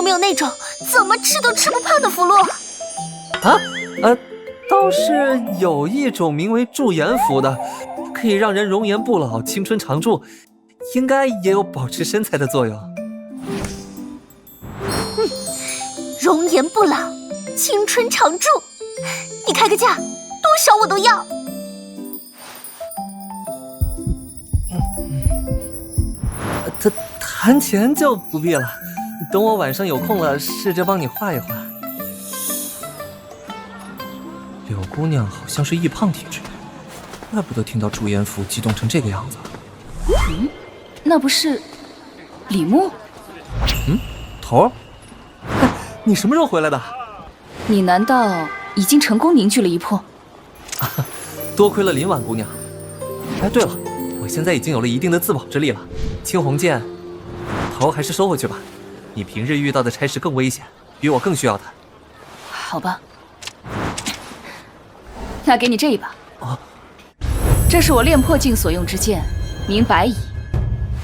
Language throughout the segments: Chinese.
没有那种怎么吃都吃不胖的符箓？倒是有一种名为驻颜符的，可以让人容颜不老、青春常驻，应该也有保持身材的作用。容颜不老，青春常驻，你开个价，多少我都要。谈钱就不必了，等我晚上有空了，试着帮你画一画。柳姑娘好像是易胖体质，怪不得听到驻颜符激动成这个样子。那不是李牧？头儿，你什么时候回来的？你难道已经成功凝聚了一魄？多亏了林婉姑娘。哎，对了，我现在已经有了一定的自保之力了。青红剑，头还是收回去吧。你平日遇到的差事更危险，比我更需要它。好吧，那给你这一把。这是我炼魄境所用之剑，名白蚁。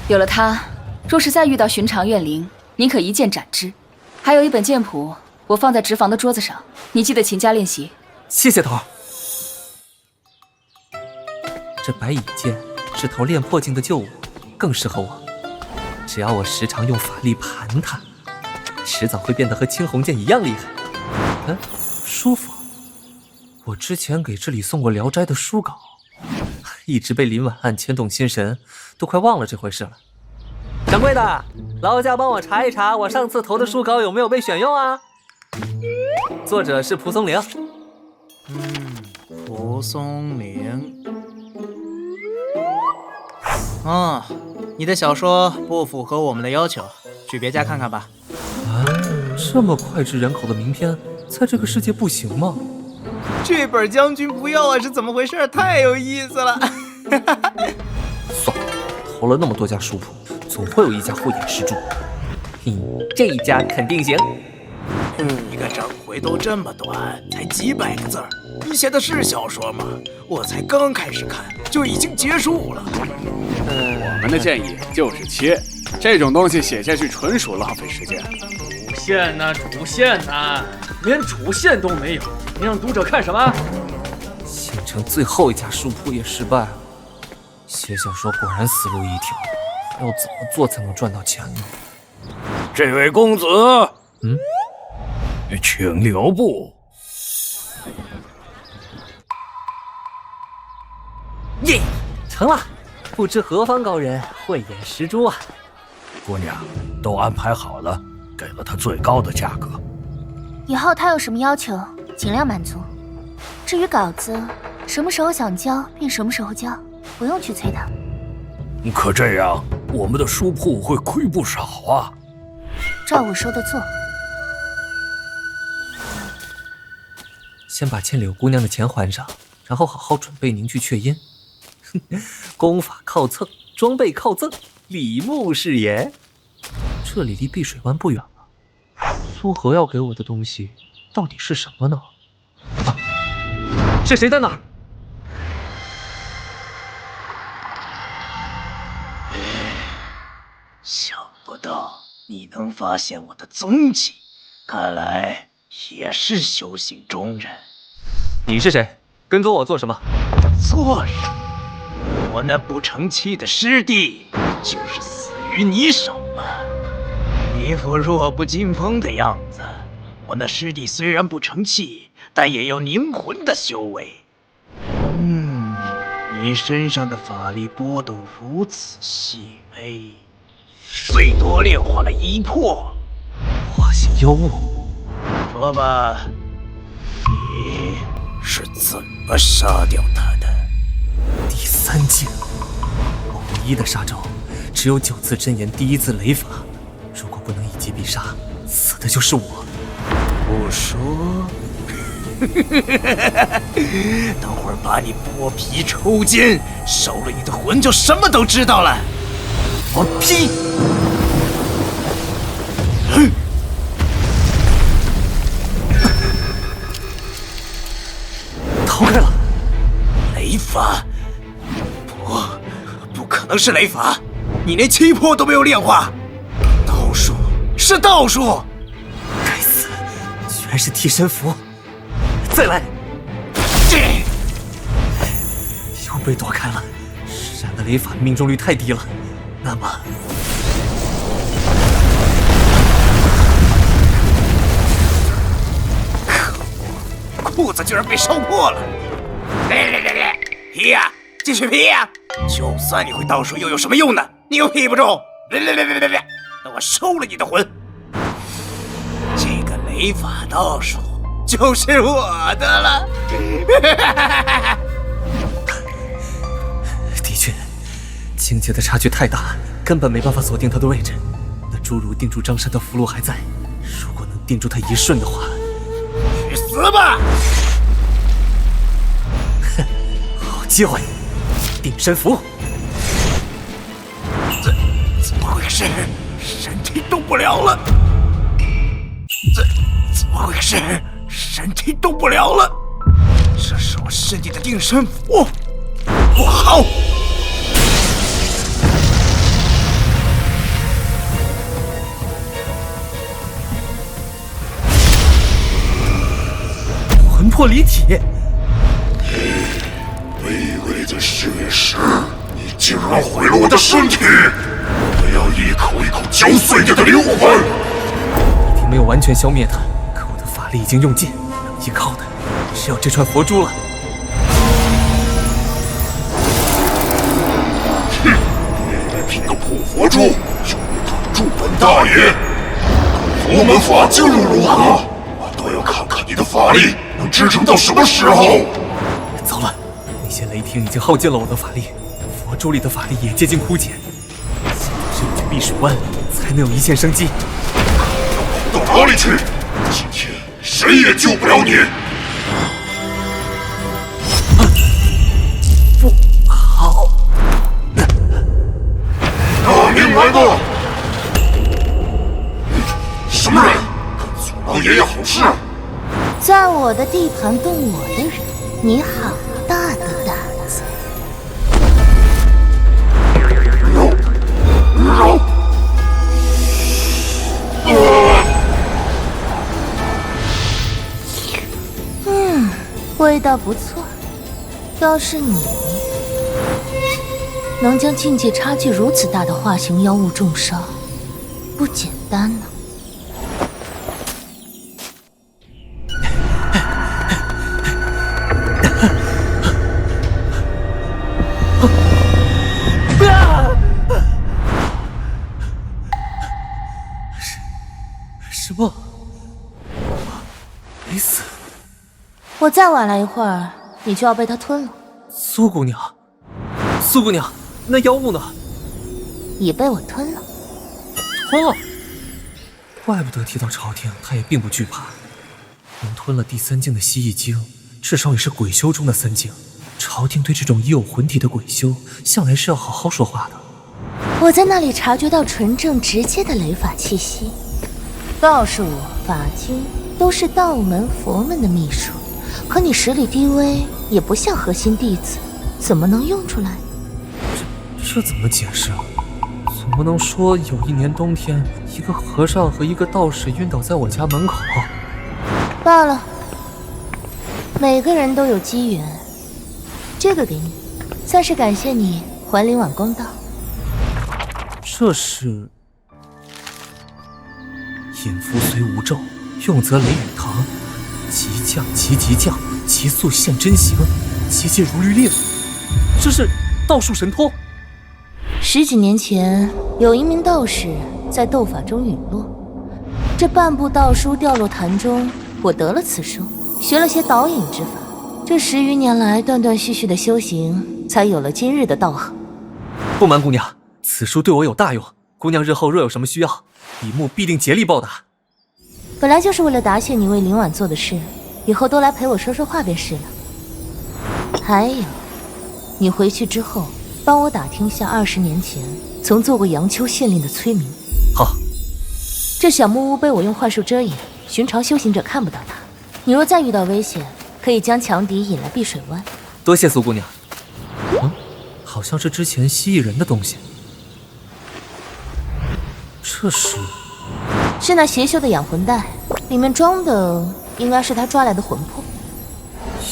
有了它，若是再遇到寻常怨灵，您可一剑斩之。还有一本剑谱，我放在职房的桌子上，你记得勤加练习。谢谢头儿。这白蚁剑是头炼魄境的旧物，更适合我。只要我时常用法力盘它，迟早会变得和青红剑一样厉害。书房，我之前给这里送过《聊斋》的书稿，一直被林婉案牵动心神，都快忘了这回事了。掌柜的，劳驾帮我查一查，我上次投的书稿有没有被选用啊？作者是蒲松龄。蒲松龄。你的小说不符合我们的要求，去别家看看吧。这么脍炙人口的名篇，在这个世界不行吗？这本将军不要啊，是怎么回事？太有意思了。算了，投了那么多家书铺，总会有一家慧眼识珠。这一家肯定行。你个整回都这么短，才几百个字儿，你写的是小说吗？我才刚开始看，就已经结束了。我们的建议就是切，这种东西写下去纯属浪费时间。主线呐，连主线都没有，你让读者看什么？县城最后一家书铺也失败了，写小说果然死路一条，还要怎么做才能赚到钱呢？这位公子，请留步。耶，成了！不知何方高人，慧眼识珠啊！姑娘，都安排好了，给了他最高的价格。以后他有什么要求，尽量满足。至于稿子，什么时候想交便什么时候交，不用去催他。可这样，我们的书铺会亏不少啊。照我说的做。先把欠柳姑娘的钱还上，然后好好准备凝聚雀阴。功法靠蹭，装备靠赠，李牧是爷。这里离碧水湾不远了，苏荷要给我的东西到底是什么呢？是谁在那儿？想不到你能发现我的踪迹，看来也是修行中人。你是谁？跟踪我做什么？做什么？我那不成器的师弟就是死于你手嘛！一副弱不禁风的样子。我那师弟虽然不成器，但也有凝魂的修为。你身上的法力波动如此细微，最多炼化了一魄。化形幽物。说吧，你是怎么杀掉他的？第三境，我唯一的杀招只有9字真言第1字雷法，如果不能一击必杀，死的就是我。不说，等会儿把你剥皮抽筋，收了你的魂，就什么都知道了。我劈！逃开了。雷法？不可能是雷法！你连7魄都没有炼化，道术是道术！然是替身符。再来，又被躲开了。施展的雷法命中率太低了，那么裤子居然被烧破了！劈呀，继续劈呀！就算你会倒数，又有什么用呢？你又劈不中！等我收了你的魂！这个雷法倒数就是我的了。的确，境界的差距太大，根本没办法锁定他的位置。那侏儒定住张山的符箓还在，如果能定住他一瞬的话，去死吧！好机会，定身符。怎么回事？身体动不了了。怎么回事？身体动不了了。这是我师弟的定身符，不好！魂魄离体。卑微的血石，你竟然毁了我的身体！我要一口一口嚼碎你的灵魂！你并没有完全消灭他，可我的法力已经用尽，能依靠的只有这串佛珠了。哼，你以为凭个破佛珠就能挡住本大爷？佛门法境又如何？我倒要看看你的法力能支撑到什么时候！糟了，那些雷霆已经耗尽了我的法力，佛珠里的法力也接近枯竭。现在只有去碧水湾，才能有一线生机。到哪里去？今天谁也救不了你！不好！拿命来吧！什么人敢阻挠爷爷好事？在我的地盘动我的人，你好大的胆子！味道不错。要是你能将境界差距如此大的化形妖物重伤，不简单呢。什么？没死？我再晚来一会儿，你就要被他吞了。苏姑娘，苏姑娘，那妖物呢？也被我吞了。吞了？怪不得提到朝廷，他也并不惧怕。能吞了第三境的蜥蜴精，至少也是鬼修中的三境。朝廷对这种已有魂体的鬼修，向来是要好好说话的。我在那里察觉到纯正直接的雷法气息。道术、法经都是道门、佛门的秘术，可你实力低微，也不像核心弟子，怎么能用出来？这怎么解释？总不能说有一年冬天，一个和尚和一个道士晕倒在我家门口。罢了，每个人都有机缘。这个给你，算是感谢你还灵婉公道。这是引符随无咒，用则雷雨堂，急降急急降，急速现真形，急急如律令。这是道术神通。10几年前，有一名道士在斗法中陨落，这半部道书掉落潭中，我得了此书，学了些导引之法。这10余年来断断续续的修行，才有了今日的道行。不瞒姑娘，此书对我有大用。姑娘日后若有什么需要，李牧必定竭力报答。本来就是为了答谢你为林婉做的事，以后多来陪我说说话便是了。还有，你回去之后，帮我打听下20年前曾做过阳丘县令的崔明。好。这小木屋被我用幻术遮掩，寻常修行者看不到它。你若再遇到危险，可以将强敌引来碧水湾。多谢苏姑娘。好像是之前蜥蜴人的东西。这是那邪修的养魂袋，里面装的应该是他抓来的魂魄。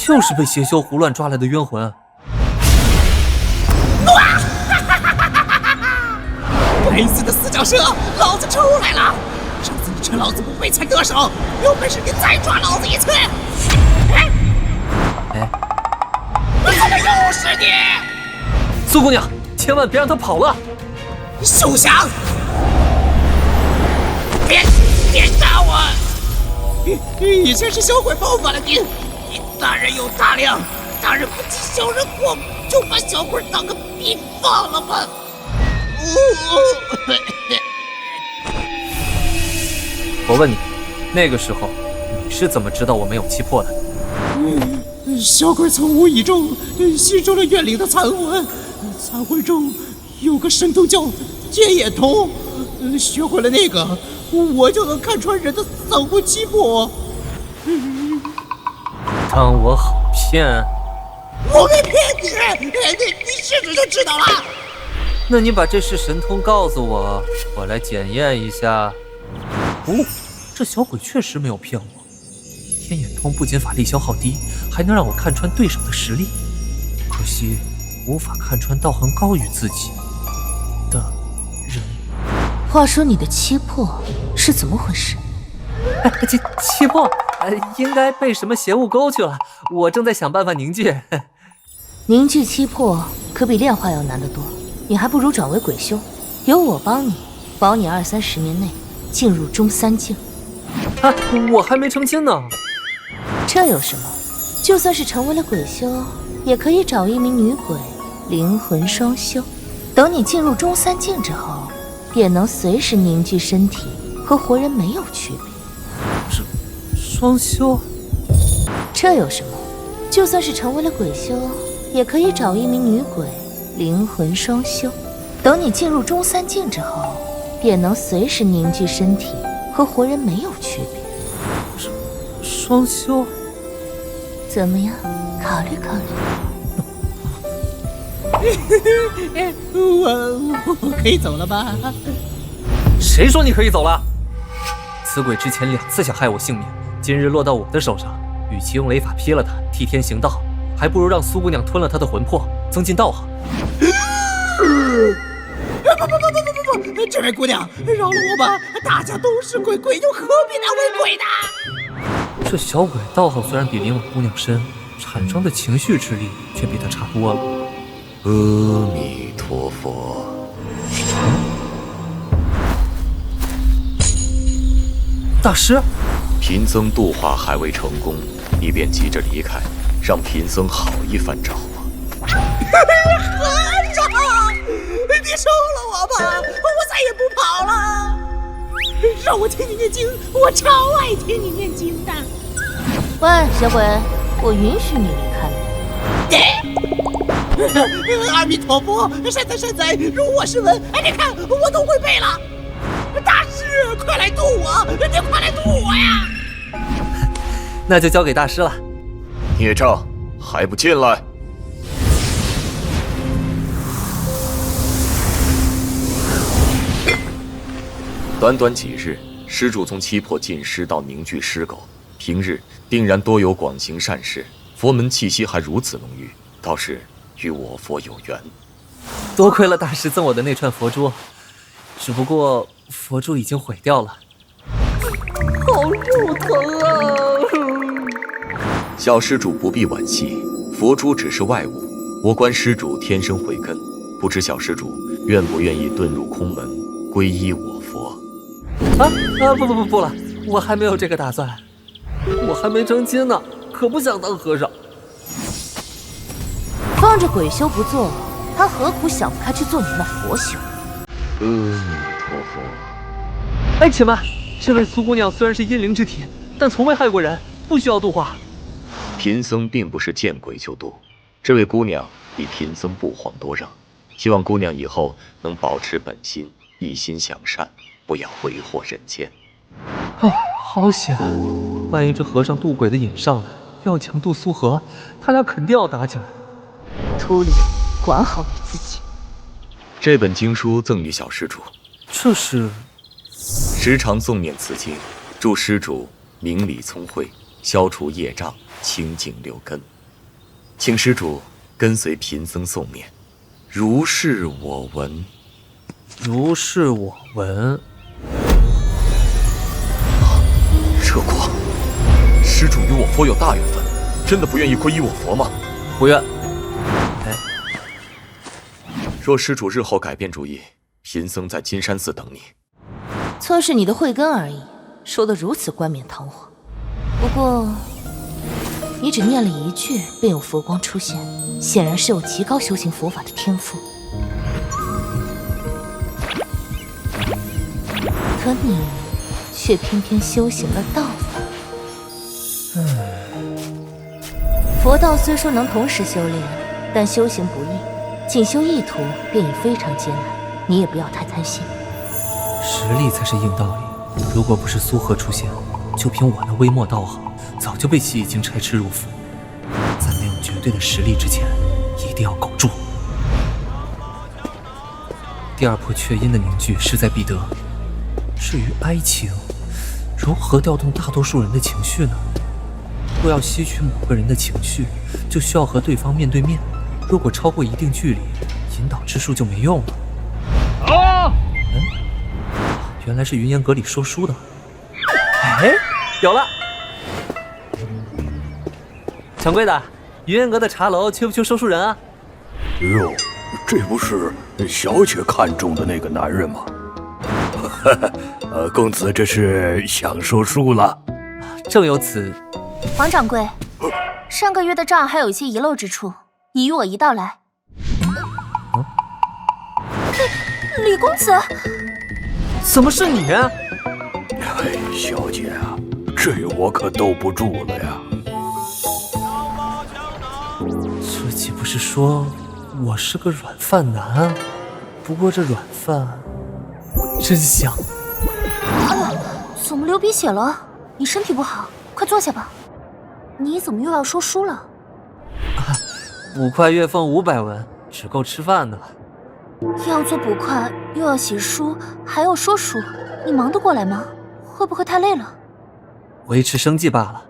又是被邪修胡乱抓来的冤魂。该死的死角蛇，老子出来了！上次你趁老子不备才得手，有本事你再抓老子一次！哎，怎么又是你？苏姑娘，千万别让他跑了！休想！别杀我！以前是小鬼冒犯了您，你大人有大量，大人不计小人过，就把小鬼当个屁放了吧！我问你，那个时候你是怎么知道我没有气魄的？小鬼从无意中吸收了怨灵的残魂，残魂中有个神通叫天眼通，学会了那个，我就能看穿人的丧魂气魄。当我好骗？我没骗你，你试试就知道了。那你把这式神通告诉我，我来检验一下。哦，这小鬼确实没有骗我。天眼通不仅法力消耗低，还能让我看穿对手的实力。可惜无法看穿道行高于自己的人。话说你的气魄是怎么回事？气魄，应该被什么邪物勾去了。我正在想办法凝聚。凝聚气魄可比炼化要难得多，你还不如转为鬼修，有我帮你，保你20-30年内进入中三境。我还没成亲呢。这有什么？就算是成为了鬼修，也可以找一名女鬼，灵魂双修。等你进入中三境之后，便能随时凝聚身体，和活人没有区别。双修？这有什么？就算是成为了鬼修，也可以找一名女鬼，灵魂双修。等你进入中三境之后，便能随时凝聚身体，和活人没有区别。双修？怎么样？考虑考虑。我可以走了吧？谁说你可以走了？此鬼之前2次想害我性命，今日落到我的手上，与其用雷法劈了他，替天行道，还不如让苏姑娘吞了他的魂魄，增进道行。不！这位姑娘，饶了我吧！大家都是鬼，鬼又何必难为鬼呢？这小鬼道行虽然比灵婉姑娘深，产生的情绪之力却比她差多了。阿弥陀佛。大师，贫僧度化还未成功，你便急着离开，让贫僧好一番找啊！和尚，你收了我吧，我再也不跑了。让我听你念经，我超爱听你念经的。喂，小鬼，我允许你离开了。阿弥陀佛，善哉，如我是闻。你看，我都会背了。大师，快来渡我！你快来渡我呀！那就交给大师了。孽障，还不进来！短短几日，施主从七魄进尸到凝聚尸狗，平日定然多有广行善事，佛门气息还如此浓郁，倒是与我佛有缘。多亏了大师赠我的那串佛珠，只不过佛珠已经毁掉了。好肉疼啊！小施主不必惋惜，佛珠只是外物，我观施主天生慧根，不知小施主愿不愿意遁入空门，皈依我佛？不了，我还没有这个打算，我还没成亲呢，可不想当和尚。放着鬼修不做，他何苦想不开去做你那佛修？阿弥陀佛。哎，且慢，这位苏姑娘虽然是阴灵之体，但从未害过人，不需要度化。贫僧并不是见鬼就渡，这位姑娘比贫僧不遑多让，希望姑娘以后能保持本心，一心向善，不要为祸人间。好险！万一这和尚渡鬼的引上来，要强渡苏荷，他俩肯定要打起来。秃驴，管好你自己。这本经书赠与小施主。这是？时常诵念此经，祝施主明理聪慧，消除业障，清净六根。请施主跟随贫僧诵念，如是我闻。如是我闻。这卦，施主与我佛有大缘分，真的不愿意皈依我佛吗？不愿。若施主日后改变主意，贫僧在金山寺等你。测试你的慧根而已，说得如此冠冕堂皇。不过，你只念了一句，便有佛光出现，显然是有极高修行佛法的天赋。可你却偏偏修行了道法。佛道虽说能同时修炼，但修行不易，仅修一途便已非常艰难。你也不要太贪心。实力才是硬道理。如果不是苏荷出现，就凭我那微末道行，早就被西已经拆吃入腹。在没有绝对的实力之前，一定要苟住。第二波雀阴的凝聚势在必得。至于哀情，如何调动大多数人的情绪呢？若要吸取某个人的情绪，就需要和对方面对面。如果超过一定距离，引导之术就没用了。原来是云烟阁里说书的。哎，有了！掌柜的，云烟阁的茶楼缺不缺说书人啊？哟，这不是小姐看中的那个男人吗？公子这是想说书了？正有此。王掌柜，上个月的账还有一些遗漏之处，你与我一道来。李公子，怎么是你啊？哎，小姐啊，这我可兜不住了呀。这岂不是说我是个软饭男？不过这软饭真香。哎呀，怎么流鼻血了？你身体不好，快坐下吧。你怎么又要说书了？5块月俸500文，只够吃饭的了。要做捕快，又要写书，还要说书，你忙得过来吗？会不会太累了？维持生计罢了。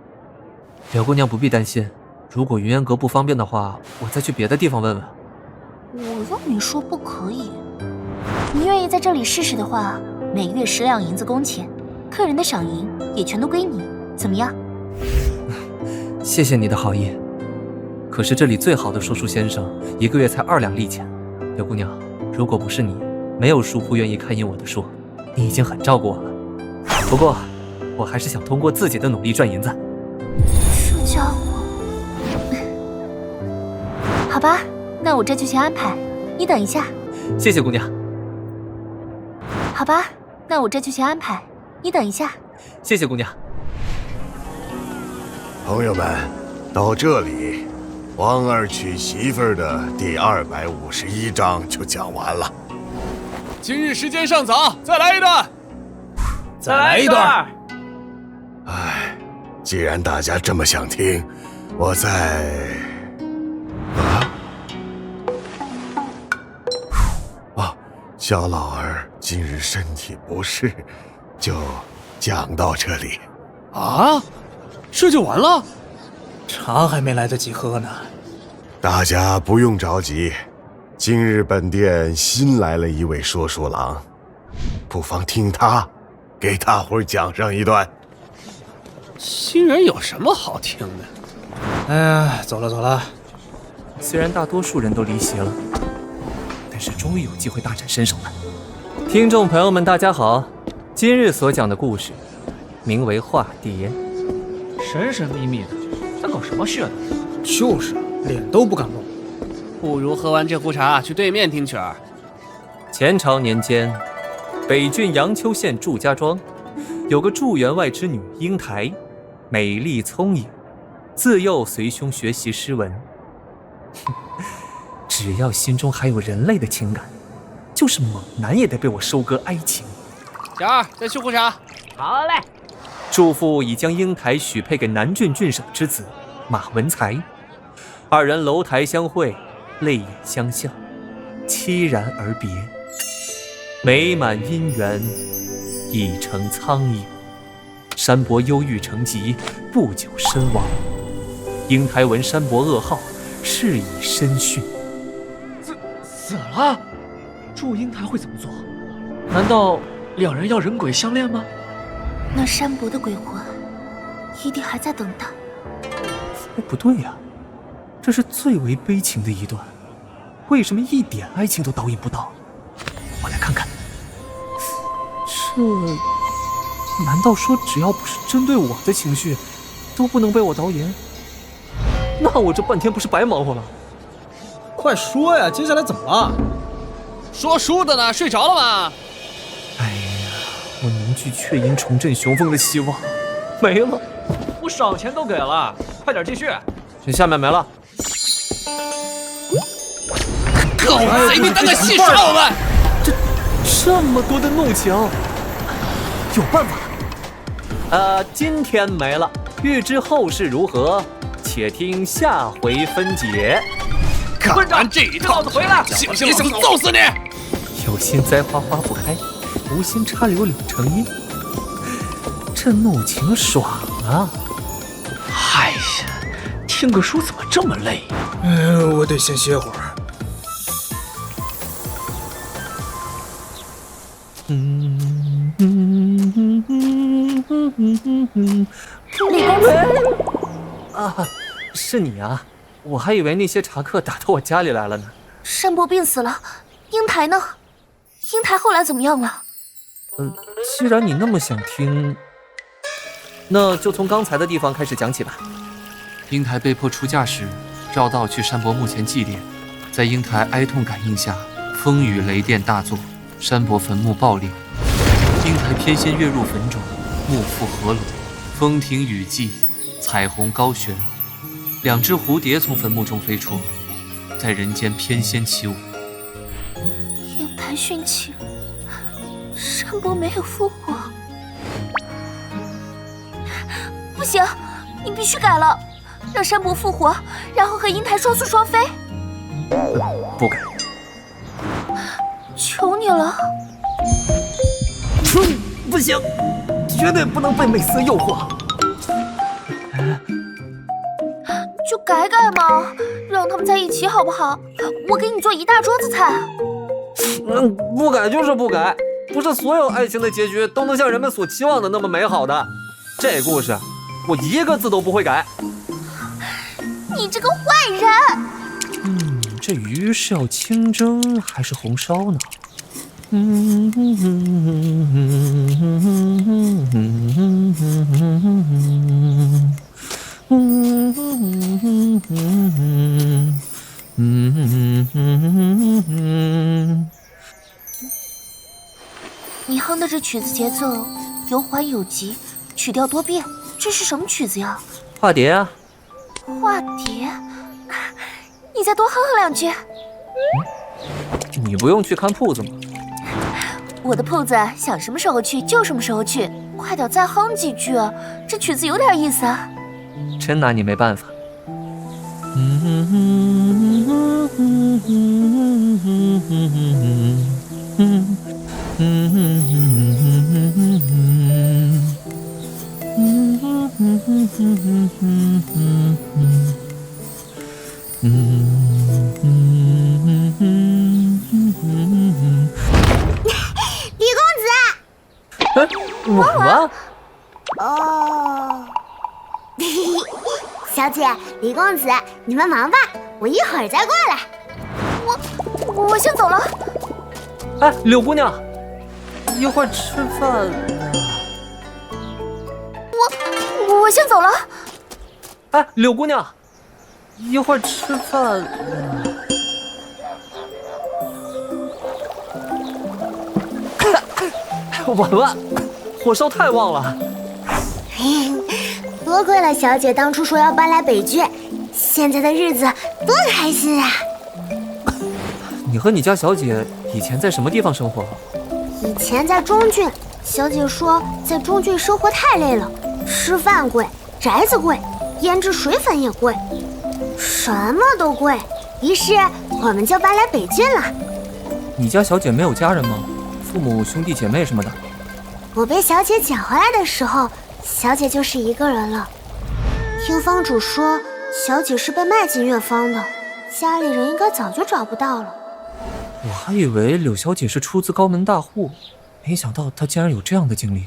柳姑娘不必担心，如果云烟阁不方便的话，我再去别的地方问问。我又没说不可以。你愿意在这里试试的话，每月10两银子工钱，客人的赏银也全都归你，怎么样？谢谢你的好意。可是这里最好的说书先生1个月才2两利钱。柳姑娘，如果不是你，没有书铺愿意看印我的书，你已经很照顾我了。不过，我还是想通过自己的努力赚银子。这家伙，好吧，那我这就去安排，你等一下。谢谢姑娘。好吧，那我这就去安排，你等一下。谢谢姑娘。朋友们，到这里，王二娶媳妇儿的第251章就讲完了。今日时间尚早，再来一段。再来一段。唉，既然大家这么想听，我再……小老儿今日身体不适，就讲到这里。啊？这就完了？茶还没来得及喝呢。大家不用着急，今日本店新来了一位说书郎，不妨听他给大伙儿讲上一段。新人有什么好听的？哎呀，走了走了。虽然大多数人都离席了，但是终于有机会大展身手了。听众朋友们，大家好，今日所讲的故事名为《化蝶》。神神秘秘的，在搞什么噱头？就是，脸都不敢露。不如喝完这壶茶去对面听曲儿。前朝年间，北郡阳丘县祝家庄有个驻员外之女英台，美丽聪颖，自幼随兄学习诗文。只要心中还有人类的情感，就是猛男也得被我收割爱情。小二，再续壶茶。好嘞。祝父已将英台许配给南郡郡守之子马文才，二人楼台相会，泪眼相向，凄然而别。美满姻缘已成苍蝇。山伯忧郁成疾，不久身亡。英台闻山伯噩耗，是以身殉。死了？祝英台会怎么做？难道两人要人鬼相恋吗？那山伯的鬼魂一定还在等待。不对呀，这是最为悲情的一段，为什么一点爱情都导引不到？我来看看。这难道说只要不是针对我的情绪，都不能被我导演？那我这半天不是白忙活了？快说呀，接下来怎么了？说书的呢，睡着了吗？哎呀，我凝聚雀鹰重振雄风的希望没了。我赏钱都给了，快点继续。这下面没了。狗贼，你当个戏耍我们！这么多的怒情，有办法。今天没了，欲知后事如何，且听下回分解。看完这一套，回来，信不信我想揍死你？有心栽花花不开，无心插柳柳成荫。这怒情爽啊！哎呀，听个书怎么这么累？我得先歇会儿。李公子啊，是你啊！我还以为那些茶客打到我家里来了呢。山伯病死了，英台呢？英台后来怎么样了？既然你那么想听，那就从刚才的地方开始讲起吧。英台被迫出嫁时，绕道去山伯墓前祭奠，在英台哀痛感应下，风雨雷电大作，山伯坟墓爆裂，英台偏先跃入坟中，墓覆河裸，风停雨霁，彩虹高悬，2只蝴蝶从坟墓中飞出，在人间翩跹起舞。英台殉情，山伯没有复活。不行，你必须改了，让山伯复活，然后和英台双宿双飞。不改。求你了。不行，绝对不能被美色诱惑。就改改嘛，让他们在一起好不好？我给你做一大桌子菜。不改就是不改，不是所有爱情的结局都能像人们所期望的那么美好的。这故事我一个字都不会改。你这个坏人！这鱼是要清蒸还是红烧呢？你哼的这曲子节奏有缓有急，曲调多变，这是什么曲子呀？化蝶啊。化蝶？你再多哼哼2句。你不用去看铺子吗？我的铺子想什么时候去就什么时候去，快点再哼几句，这曲子有点意思啊。真拿你没办法。李公子，我哦，小姐，李公子，你们忙吧，我一会儿再过来。我先走了。哎，柳姑娘，一会儿吃饭。我先走了。哎，柳姑娘，一会儿吃饭。晚了，火烧太旺了。多亏了小姐当初说要搬来北郡，现在的日子多开心啊！你和你家小姐以前在什么地方生活？以前在中郡，小姐说在中郡生活太累了，吃饭贵，宅子贵，胭脂水粉也贵，什么都贵，于是我们就搬来北郡了。你家小姐没有家人吗？父母、兄弟姐妹什么的？我被小姐捡回来的时候，小姐就是一个人了。听方主说，小姐是被卖进乐坊的，家里人应该早就找不到了。我还以为柳小姐是出自高门大户，没想到她竟然有这样的经历。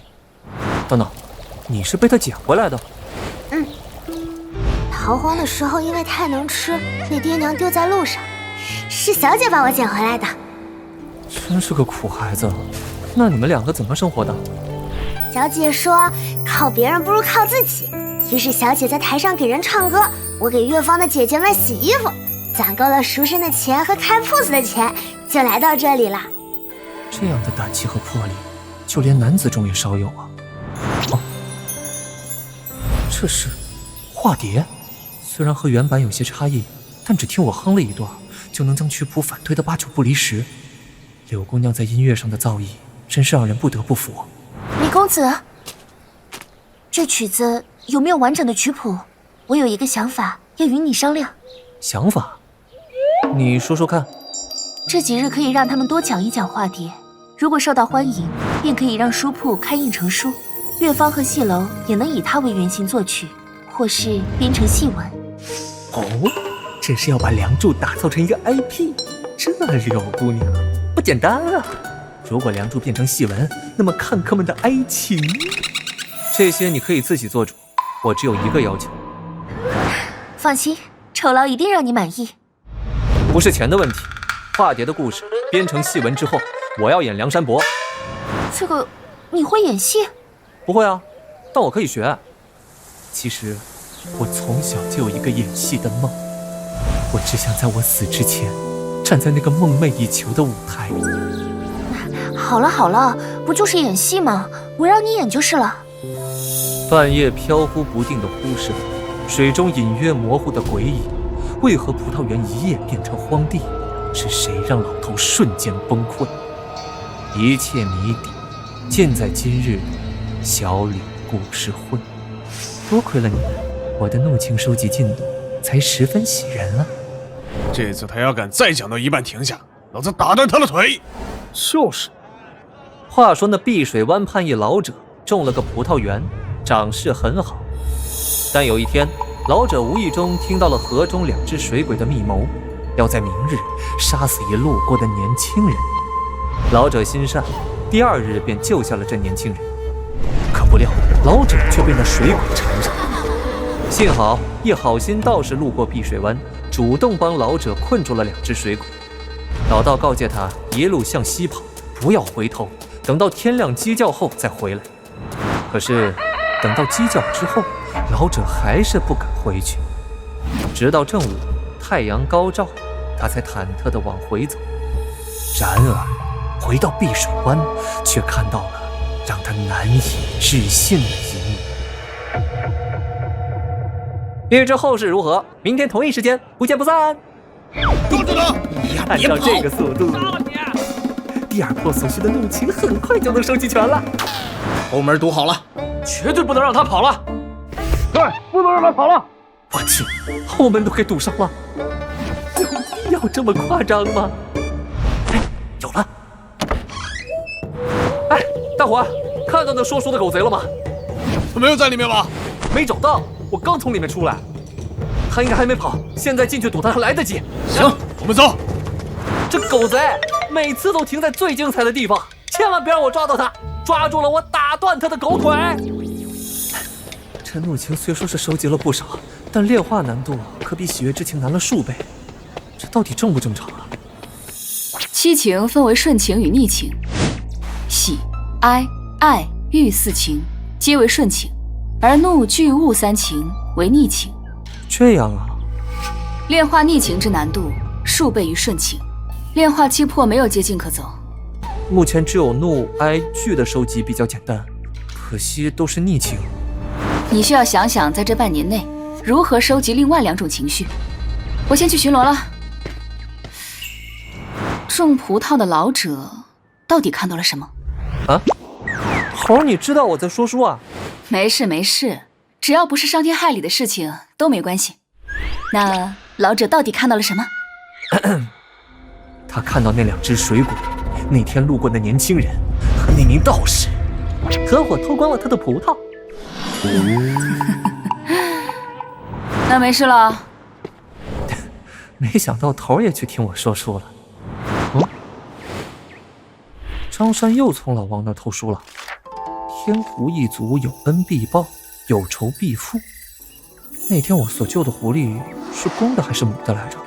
等等，你是被她捡回来的？逃荒的时候因为太能吃，被爹娘丢在路上，是小姐把我捡回来的。真是个苦孩子。那你们两个怎么生活的？小姐说靠别人不如靠自己，于是小姐在台上给人唱歌，我给乐坊的姐姐们洗衣服，攒够了赎身的钱和开铺子的钱，就来到这里了。这样的胆气和魄力，就连男子中也少有啊。哦，这是化蝶，虽然和原版有些差异，但只听我哼了一段，就能将曲谱反推得8九不离10。柳姑娘在音乐上的造诣，真是让人不得不服。李公子，这曲子有没有完整的曲谱？我有一个想法要与你商量。想法？你说说看。这几日可以让他们多讲一讲化蝶，如果受到欢迎，便可以让书铺开印成书，乐坊和戏楼也能以它为原型作曲，或是编成戏文。哦，这是要把梁祝打造成一个 IP， 这柳姑娘不简单啊！如果梁祝变成戏文，那么看客们的哀情，这些你可以自己做主，我只有一个要求。放心，酬劳一定让你满意。不是钱的问题，化蝶的故事编成戏文之后，我要演梁山伯。这个你会演戏？不会啊，但我可以学。其实我从小就有一个演戏的梦，我只想在我死之前站在那个梦寐以求的舞台里。好了好了，不就是演戏吗？我让你演就是了。半夜飘忽不定的忽视，水中隐约模糊的鬼影，为何葡萄园一夜变成荒地？是谁让老头瞬间崩溃？一切谜底，尽在今日小李故事会。多亏了你们，我的怒情收集进度才10分喜人啊！这次他要敢再讲到一半停下，老子打断他的腿！就是。话说那碧水湾畔一老者种了个葡萄园，长势很好。但有一天，老者无意中听到了河中2只水鬼的密谋，要在明日杀死一路过的年轻人。老者心善，第2日便救下了这年轻人。可不料，老者却被那水鬼缠上。幸好一好心道士路过碧水湾，主动帮老者困住了2只水鬼。老道告诫他一路向西跑，不要回头，等到天亮鸡叫后再回来。可是等到鸡叫之后，老者还是不敢回去。直到正午，太阳高照，他才忐忑地往回走。然而回到碧水湾，却看到了让他难以置信的一幕。欲知后事如何，明天同一时间不见不散。住着呢！按照这个速度，第2波所需的怒情很快就能收集全了。后门堵好了，绝对不能让他跑了。对，不能让他跑了。我去，后门都给堵上了，有必要这么夸张吗？哎，有了！哎，大伙看到那说书的狗贼了吗？他没有在里面吧？没找到，我刚从里面出来。他应该还没跑，现在进去堵他还来得及。行，我们走。这狗贼每次都停在最精彩的地方，千万别让我抓到他，抓住了我打断他的狗腿。这怒情虽说是收集了不少，但炼化难度可比喜悦之情难了数倍，这到底正不正常啊？七情分为顺情与逆情，喜、哀、爱、欲4情皆为顺情，而怒、惧、恶3情为逆情。这样啊？炼化逆情之难度数倍于顺情，炼化七魄没有捷径可走。目前只有怒、哀、惧的收集比较简单，可惜都是逆情。你需要想想，在这半年内如何收集另外2种情绪。我先去巡逻了。种葡萄的老者到底看到了什么？啊？猴，你知道我在说书啊？没事没事，只要不是伤天害理的事情都没关系。那老者到底看到了什么？他看到那2只水鬼，那天路过的年轻人和那名道士，合伙偷光了他的葡萄。那没事了。没想到头儿也去听我说书了。张山又从老王那儿偷书了。天狐一族有恩必报，有仇必复。那天我所救的狐狸是公的还是母的来着？